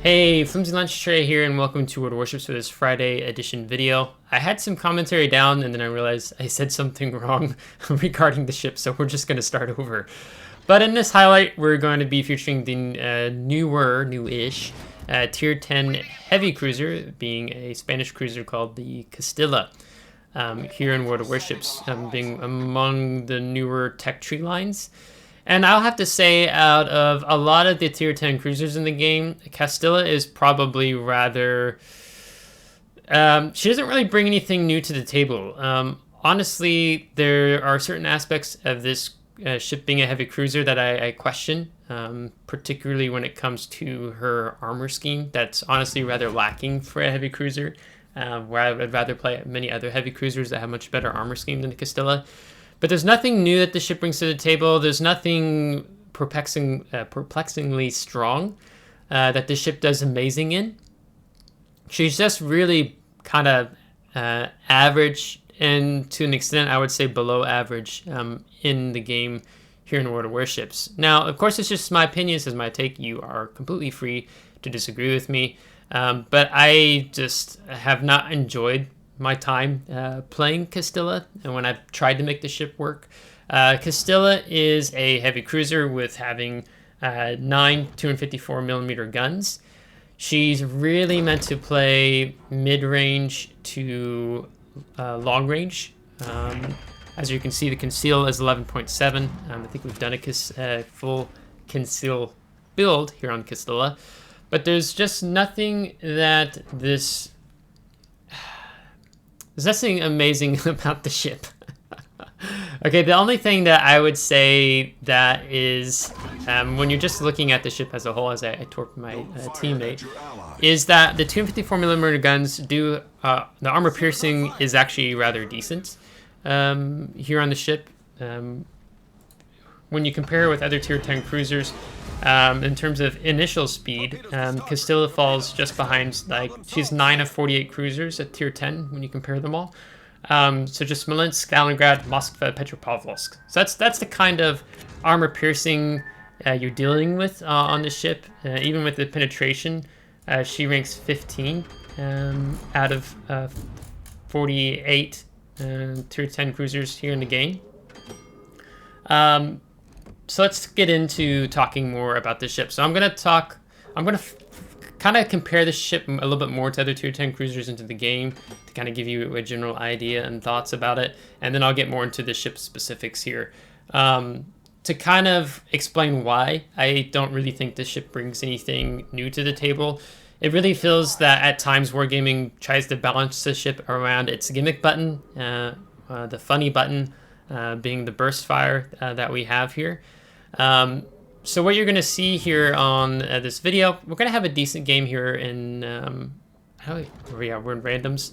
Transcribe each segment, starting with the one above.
Hey, FlimsyLunchTray here, and welcome to World Warships for this Friday edition video. I had some commentary down, and then I realized I said something wrong regarding the ship, so we're just going to start over. But in this highlight, we're going to be featuring the newish Tier 10 heavy cruiser, being a Spanish cruiser called the Castilla, here in World of Warships, being among the newer tech tree lines. And I'll have to say, out of a lot of the Tier 10 cruisers in the game, Castilla is probably rather... she doesn't really bring anything new to the table. Honestly, there are certain aspects of this ship being a heavy cruiser that I question, particularly when it comes to her armor scheme. That's honestly rather lacking for a heavy cruiser, where I would rather play many other heavy cruisers that have much better armor scheme than the Castilla. But there's nothing new that the ship brings to the table. There's nothing perplexingly strong that the ship does amazing in. She's just really kind of average, and to an extent, I would say below average in the game here in World of Warships. Now, of course, it's just my opinion. This is my take. You are completely free to disagree with me. But I just have not enjoyed my time playing Castilla, and when I've tried to make the ship work. Castilla is a heavy cruiser with having 9 254mm guns. She's really meant to play mid-range to long range. As you can see, the conceal is 11.7. I think we've done a full conceal build here on Castilla, but there's just nothing that there's nothing amazing about the ship. Okay, the only thing that I would say that is, when you're just looking at the ship as a whole, as I torque my teammate, is that the 254mm guns do, the armor piercing is actually rather decent here on the ship. When you compare with other Tier 10 cruisers, in terms of initial speed, Castilla falls just behind, like, she's 9 of 48 cruisers at Tier 10 when you compare them all. So just Smolensk, Stalingrad, Moskva, Petropavlovsk. So that's the kind of armor piercing you're dealing with on the ship. Even with the penetration, she ranks 15 out of 48 Tier 10 cruisers here in the game. So let's get into talking more about the ship. So I'm going to kind of compare the ship a little bit more to other Tier 10 cruisers into the game to kind of give you a general idea and thoughts about it. And then I'll get more into the ship specifics here. To kind of explain why I don't really think this ship brings anything new to the table. It really feels that at times Wargaming tries to balance the ship around its gimmick button, the funny button being the burst fire that we have here. So what you're going to see here on this video, we're going to have a decent game here in, we're in randoms.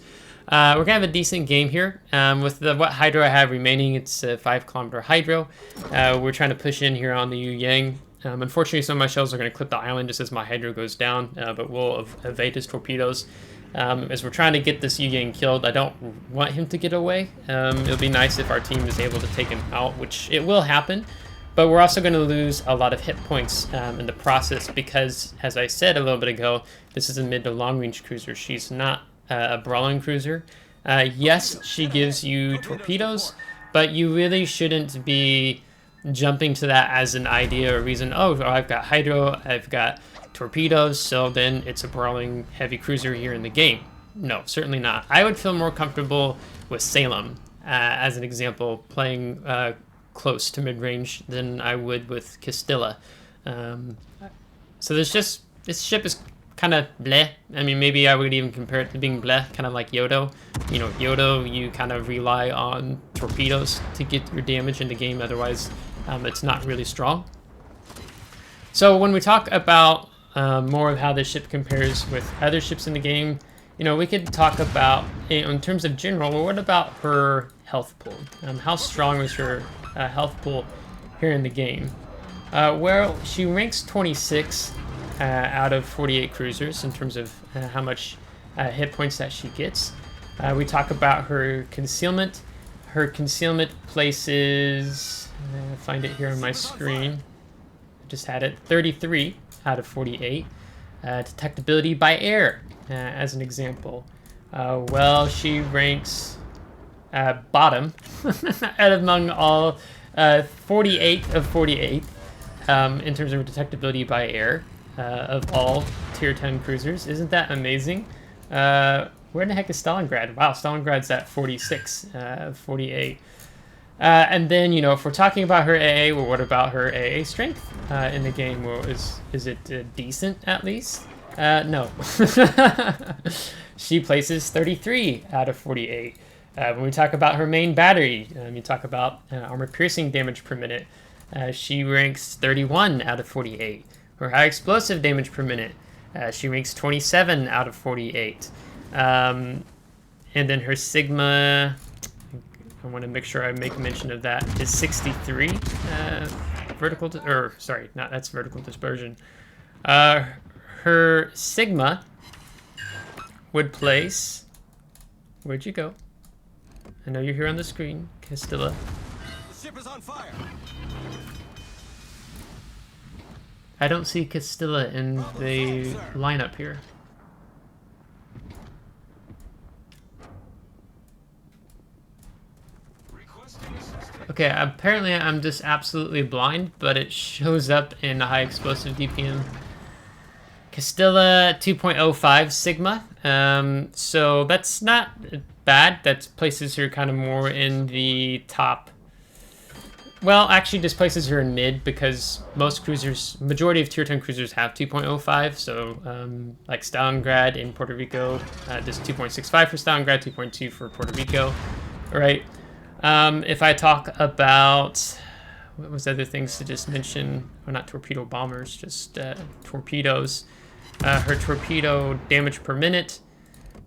We're going to have a decent game here with what hydro I have remaining. It's a 5-kilometer hydro. We're trying to push in here on the Yu Yang. Unfortunately, some of my shells are going to clip the island just as my hydro goes down, but we'll evade his torpedoes. As we're trying to get this Yu Yang killed, I don't want him to get away. It'll be nice if our team is able to take him out, which it will happen. But we're also going to lose a lot of hit points in the process because, as I said a little bit ago, this is a mid to long range cruiser. She's not a brawling cruiser. Yes, she gives you torpedoes, but you really shouldn't be jumping to that as an idea or reason. Oh, I've got hydro, I've got torpedoes, so then it's a brawling heavy cruiser here in the game. No, certainly not. I would feel more comfortable with Salem, as an example, playing close to mid-range than I would with Castilla. So this ship is kind of bleh. I mean, maybe I would even compare it to being bleh, kind of like Yodo. You know, Yodo, you kind of rely on torpedoes to get your damage in the game, otherwise it's not really strong. So when we talk about more of how this ship compares with other ships in the game, you know, we could talk about, in terms of general, well, what about her health pool? How strong is her health pool here in the game? Well, she ranks 26 out of 48 cruisers in terms of how much hit points that she gets. We talk about her concealment. Her concealment places, find it here on my screen. I just had it, 33 out of 48. Detectability by air, as an example. Well, she ranks bottom out among all 48 of 48 in terms of detectability by air of all tier 10 cruisers. Isn't that amazing? Where in the heck is Stalingrad? Wow, Stalingrad's at 46 of 48. And then, you know, if we're talking about her AA, well, what about her AA strength in the game? Well, is it decent at least? No. She places 33 out of 48. When we talk about her main battery, you talk about armor piercing damage per minute, she ranks 31 out of 48. Her high explosive damage per minute, she ranks 27 out of 48. And then her Sigma, I want to make sure I make mention of that, is 63 vertical, sorry, that's vertical dispersion. Her Sigma would place, where'd you go? I know you're here on the screen, Castilla. The ship is on fire. I don't see Castilla in the lineup here. Okay, apparently I'm just absolutely blind, but it shows up in the high explosive DPM. Castilla 2.05 Sigma, so that's not bad. That places her kind of more in the top. Well, actually this places her in mid because most cruisers, majority of tier 10 cruisers have 2.05, so like Stalingrad in Puerto Rico, does 2.65 for Stalingrad, 2.2 for Puerto Rico, right? If I talk about, what was other things to just mention, well, not torpedo bombers, just torpedoes. Her torpedo damage per minute,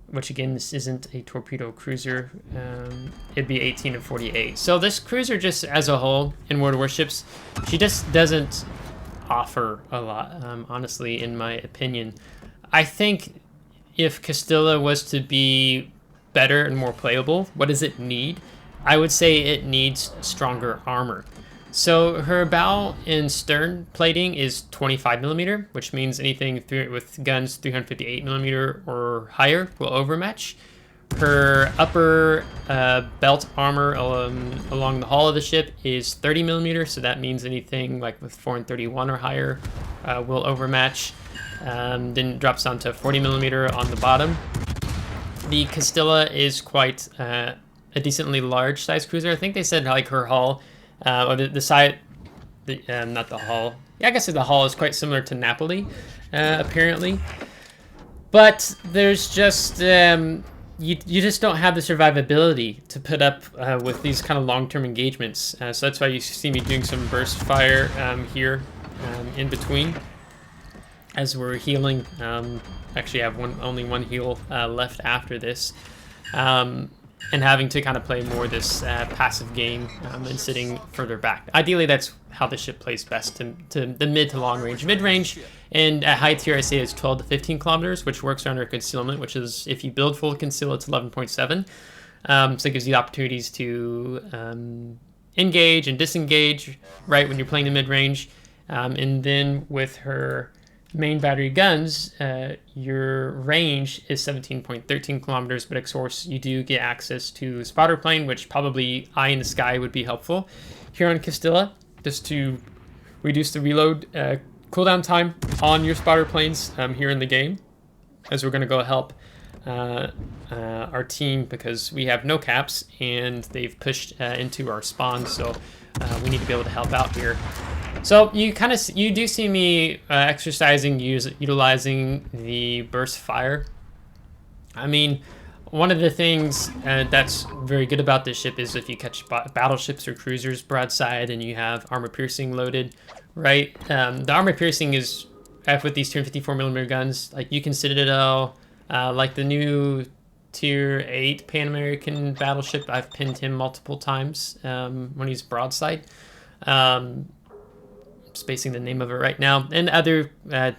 which again, this isn't a torpedo cruiser, it'd be 18 of 48. So this cruiser just as a whole in World Warships, she just doesn't offer a lot, honestly, in my opinion. I think if Castilla was to be better and more playable, what does it need? I would say it needs stronger armor. So her bow and stern plating is 25mm, which means anything with guns 358mm or higher will overmatch. Her upper belt armor along the hull of the ship is 30mm, so that means anything like with 4 and 31 or higher will overmatch. Then it drops down to 40mm on the bottom. The Castilla is quite a decently large size cruiser. I think they said like her hull, or the side, not the hull. Yeah, I guess the hull is quite similar to Napoli, apparently. But there's just, you just don't have the survivability to put up with these kind of long-term engagements. So that's why you see me doing some burst fire here in between as we're healing. Actually, I have only one heal left after this. And having to kind of play more this passive game and sitting further back. Ideally, that's how the ship plays best, to the mid to long range. Mid-range, and at high tier, I say is 12 to 15 kilometers, which works under concealment, which is, if you build full conceal, it's 11.7. So it gives you opportunities to engage and disengage, right, when you're playing the mid-range. And then with her main battery guns, your range is 17.13 kilometers, but XForce, you do get access to spotter plane, which probably eye in the sky would be helpful here on Castilla, just to reduce the reload cooldown time on your spotter planes here in the game, as we're going to go help our team because we have no caps and they've pushed into our spawn, so we need to be able to help out here. So you do see me utilizing the burst fire. I mean, one of the things that's very good about this ship is if you catch battleships or cruisers broadside and you have armor piercing loaded, right? The armor piercing is, with these 254mm guns, like you can Citadel, like the new Tier 8 Pan American battleship. I've pinned him multiple times when he's broadside. Spacing the name of it right now, and other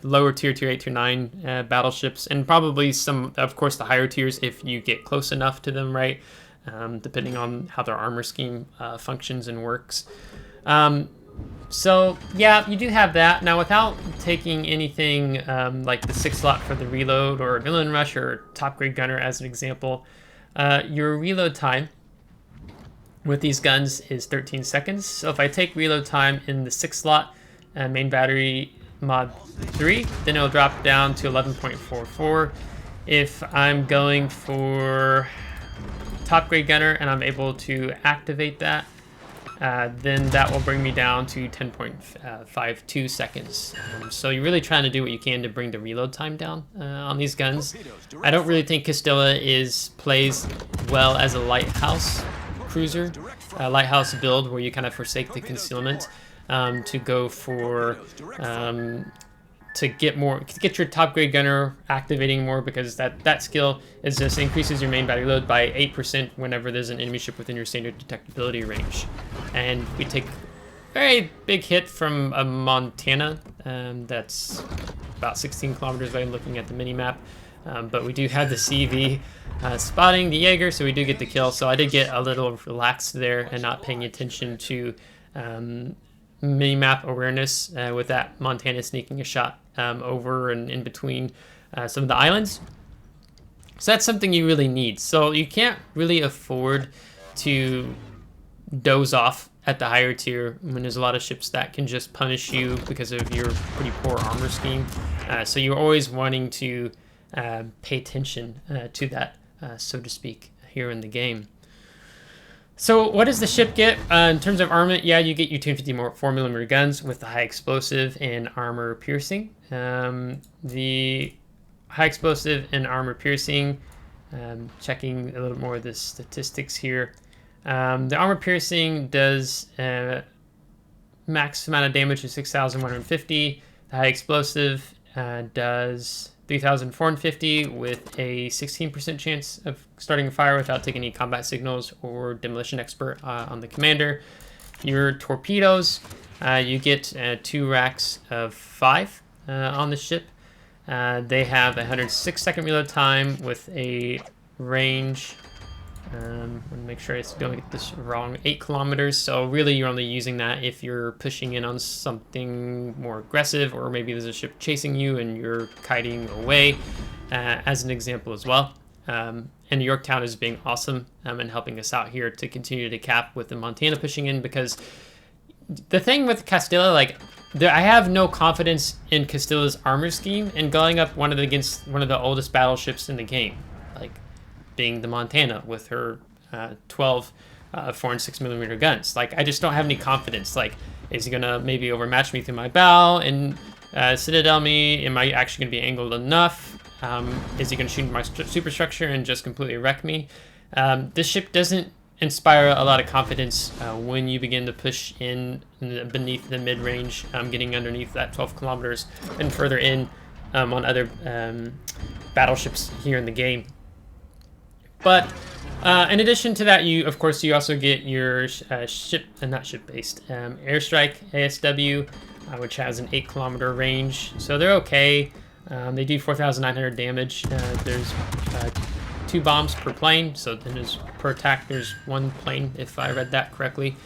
lower tier 8, tier 9 battleships, and probably some, of course, the higher tiers if you get close enough to them, right? Depending on how their armor scheme functions and works. So yeah, you do have that. Now without taking anything like the 6 slot for the reload or Adrenaline Rush or Top Grade Gunner as an example, your reload time with these guns is 13 seconds. So if I take reload time in the 6 slot main battery mod 3, then it'll drop down to 11.44. If I'm going for Top Grade Gunner and I'm able to activate that, then that will bring me down to 10.52 seconds. So you're really trying to do what you can to bring the reload time down on these guns. I don't really think Castilla plays well as a lighthouse cruiser, a lighthouse build where you kind of forsake the concealment to go for to get your top grade gunner activating more, because that skill is just increases your main battery load by 8% whenever there's an enemy ship within your standard detectability range. And we take a very big hit from a Montana that's about 16 kilometers away looking at the mini map. But we do have the CV spotting the Jaeger, so we do get the kill. So I did get a little relaxed there and not paying attention to mini-map awareness with that Montana sneaking a shot over and in between some of the islands. So that's something you really need. So you can't really afford to doze off at the higher tier when there's a lot of ships that can just punish you because of your pretty poor armor scheme. So you're always wanting to pay attention to that, so to speak, here in the game. So what does the ship get in terms of armament? Yeah, you get your 254mm guns with the high explosive and armor piercing. The high explosive and armor piercing, checking a little more of the statistics here. The armor piercing does max amount of damage of 6,150. The high explosive does 3,450 with a 16% chance of starting a fire without taking any combat signals or demolition expert on the commander. Your torpedoes, you get 2 racks of 5 on the ship. They have a 106-second reload time with a range. I'm gonna make sure I don't get this wrong. 8 kilometers. So really, you're only using that if you're pushing in on something more aggressive, or maybe there's a ship chasing you and you're kiting away, as an example as well. And Yorktown is being awesome and helping us out here to continue to cap with the Montana pushing in, because the thing with Castilla, like, I have no confidence in Castilla's armor scheme and going up against one of the oldest battleships in the game, like being the Montana with her 12 4 and 6mm guns. Like, I just don't have any confidence. Like, is he gonna maybe overmatch me through my bow and citadel me? Am I actually gonna be angled enough? Is he gonna shoot my superstructure and just completely wreck me? This ship doesn't inspire a lot of confidence when you begin to push in beneath the mid-range, getting underneath that 12 kilometers and further in on other battleships here in the game. But in addition to that, you also get your not ship-based airstrike ASW, which has an 8-kilometer range. So they're okay. They do 4,900 damage. There's 2 bombs per plane, so then there's per attack there's 1 plane, if I read that correctly.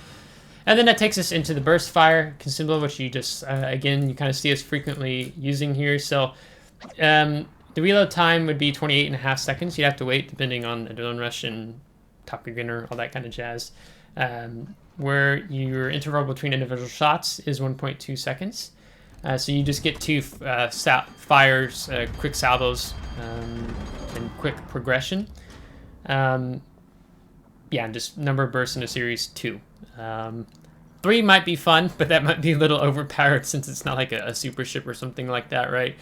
And then that takes us into the burst fire consumable, which you just again you kind of see us frequently using here. So the reload time would be 28.5 seconds. You'd have to wait depending on Adrenaline Rush and Top Gear Gunner, all that kind of jazz. Where your interval between individual shots is 1.2 seconds. So you just get 2 fires, quick salvos, and quick progression. And just number of bursts in a series 2. 3 might be fun, but that might be a little overpowered since it's not like a super ship or something like that, right?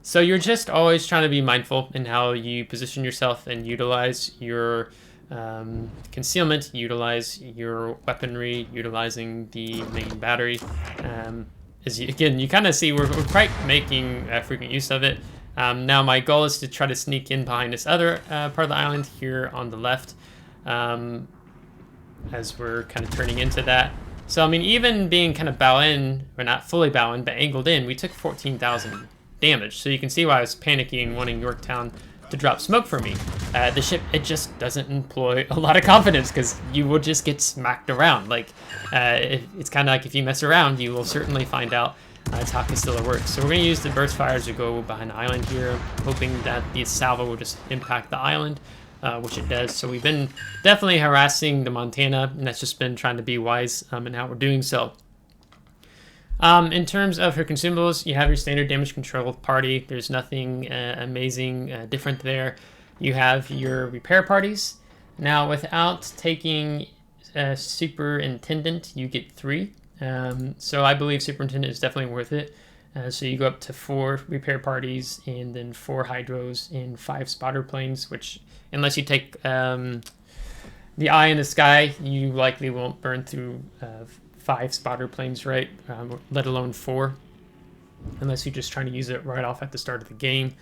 So you're just always trying to be mindful in how you position yourself and utilize your concealment, utilize your weaponry, utilizing the main battery. You kind of see we're quite making frequent use of it. Now my goal is to try to sneak in behind this other part of the island here on the left, as we're kind of turning into that. So I mean, even being kind of bow in, or not fully bow in, but angled in, we took 14,000 damage. So you can see why I was panicking, wanting Yorktown to drop smoke for me. The ship, it just doesn't employ a lot of confidence because you will just get smacked around. Like, it's kind of like if you mess around, you will certainly find out that's how Castilla works. So we're going to use the burst fires to go behind the island here, hoping that the salvo will just impact the island, which it does. So we've been definitely harassing the Montana, and that's just been trying to be wise in how we're doing so. In terms of her consumables, you have your standard damage control party. There's nothing amazing different there. You have your repair parties. Now, without taking Superintendent, you get 3. So I believe Superintendent is definitely worth it. So you go up to 4 repair parties and then 4 hydros and 5 spotter planes, which unless you take the eye in the sky, you likely won't burn through 5 spotter planes, right? Let alone 4, unless you're just trying to use it right off at the start of the game.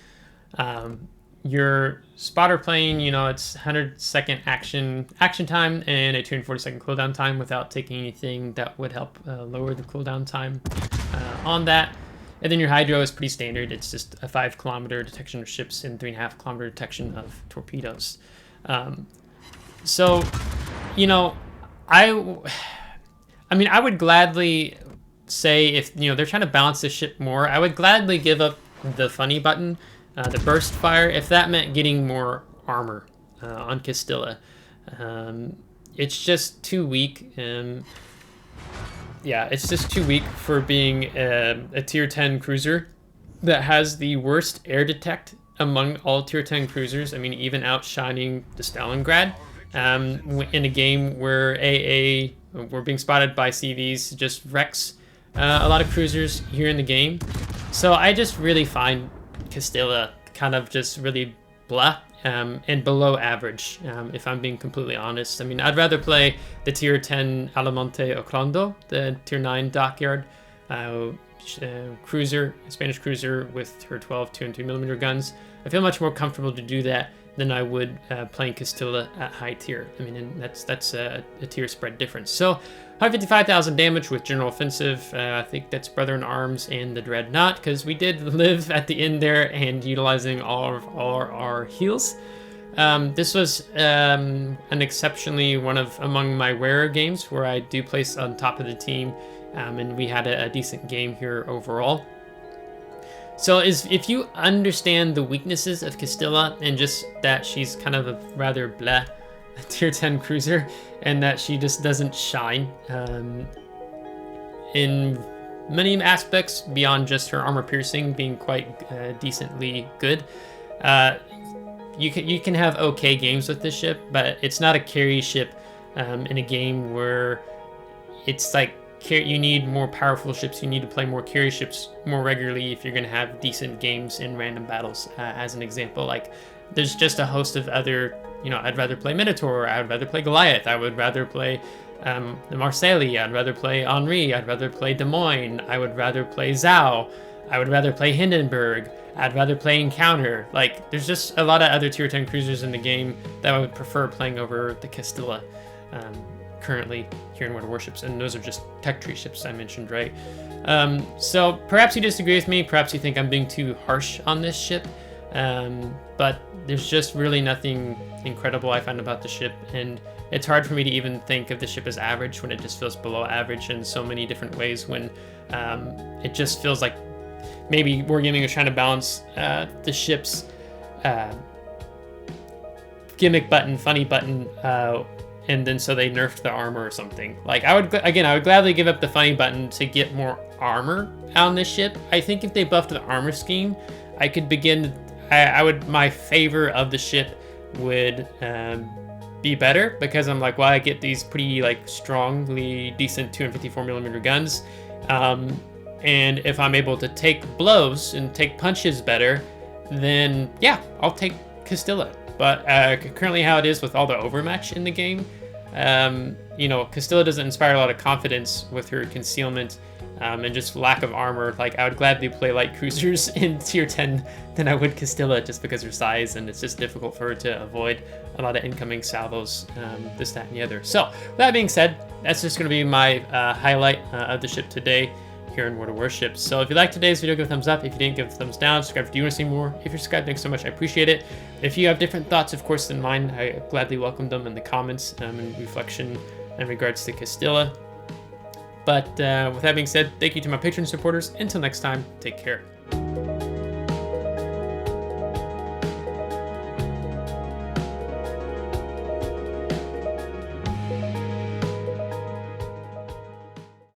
Your spotter plane, you know, it's 100-second action time and a 240-second cooldown time without taking anything that would help lower the cooldown time on that. And then your hydro is pretty standard. It's just a 5-kilometer detection of ships and 3.5-kilometer detection of torpedoes. So, you know, I mean, I would gladly say if, you know, they're trying to balance the ship more, I would gladly give up the funny button, the burst fire, if that meant getting more armor on Castilla. It's just too weak. Yeah, it's just too weak for being a tier 10 cruiser that has the worst air detect among all tier 10 cruisers. I mean, even outshining the Stalingrad in a game where we're being spotted by CVs, just wrecks a lot of cruisers here in the game. So I just really find Castilla kind of just really blah and below average, if I'm being completely honest. I mean, I'd rather play the tier 10 Alamonte Ocrondo, the tier 9 dockyard cruiser, Spanish cruiser with her 12 203mm guns. I feel much more comfortable to do that than I would playing Castilla at high tier. I mean, and that's a tier spread difference. So 155,000 damage with general offensive. I think that's Brother in Arms and the Dreadnought, because we did live at the end there and utilizing all our heals. This was an exceptionally among my rarer games where I do place on top of the team, and we had a decent game here overall. So if you understand the weaknesses of Castilla and just that she's kind of a rather blah tier 10 cruiser and that she just doesn't shine in many aspects beyond just her armor piercing being quite decently good, you can have okay games with this ship, but it's not a carry ship in a game where it's like you need more powerful ships. You need to play more carry ships more regularly if you're going to have decent games in random battles. As an example, like there's just a host of other, you know, I'd rather play Minotaur, I would rather play Goliath, I would rather play the Marseille, I'd rather play Henri, I'd rather play Des Moines, I would rather play Zhao, I would rather play Hindenburg, I'd rather play Encounter. Like there's just a lot of other tier 10 cruisers in the game that I would prefer playing over the Castilla. Currently here in World of Warships, and those are just tech tree ships I mentioned, right? So perhaps you disagree with me, perhaps you think I'm being too harsh on this ship, but there's just really nothing incredible I find about the ship, and it's hard for me to even think of the ship as average when it just feels below average in so many different ways, when it just feels like maybe Wargaming is trying to balance the ship's gimmick button, funny button, and then so they nerfed the armor or something. Like I would gladly give up the funny button to get more armor on this ship. I think if they buffed the armor scheme, I could begin. My favor of the ship would be better, because I'm like, well, I get these pretty like strongly decent 254mm guns, and if I'm able to take blows and take punches better, then yeah, I'll take Castilla. But currently how it is with all the overmatch in the game, you know, Castilla doesn't inspire a lot of confidence with her concealment and just lack of armor. Like I would gladly play light cruisers in tier 10 than I would Castilla, just because her size, and it's just difficult for her to avoid a lot of incoming salvos, this, that, and the other. So with that being said, that's just going to be my highlight of the ship today. here in World of Warships. So if you liked today's video, give a thumbs up. If you didn't, give a thumbs down. Subscribe if you want to see more. If you're subscribed, thanks so much. I appreciate it. If you have different thoughts, of course, than mine, I gladly welcome them in the comments in reflection in regards to Castilla. But with that being said, thank you to my Patreon supporters. Until next time, take care.